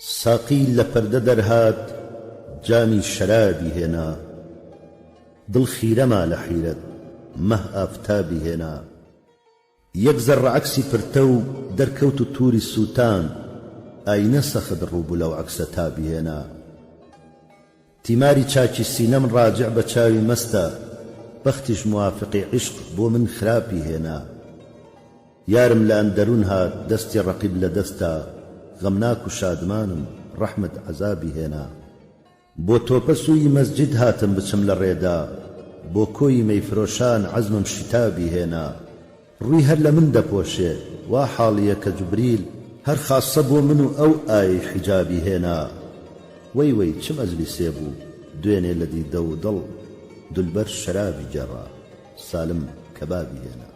ساقی لە پەردە دەرهات جامی شەرابی هێنا دڵ خیرەما لە حیرەت مەه ئافتابی هێنا یەک زەڕە عەکسی پرتە و دەرکەوت و تووری سووتان ئاینە سەخت ڕووبوو لەو عەکسە تابی هێنا تیماری چاکی سینەم ڕاجع بە چاوی مەستە بەختیش موافقی عشق بۆ من خراپی هێنا یارم لە ئەندەروون هات دەستی ڕەقیب لە دەستا غەمناک و شادمانم ڕەحمت عەزابی هێنا بۆ تۆپە سووی مەسجد هاتم بچم لە ڕێدا بۆ کۆی مەیفرۆشان عەزمم شتابی هێنا ڕووی هەر لە من دەپۆشێ وا حاڵیە کە جوبریل هەر خاسە بۆ من و ئەو ئای حیجابی هێنا وەی وەی چ مەجلیسێ بوو دوێنێ لە دیدە و دڵ دولبەر شەرابی جێڕا سالم کەبابی هێنا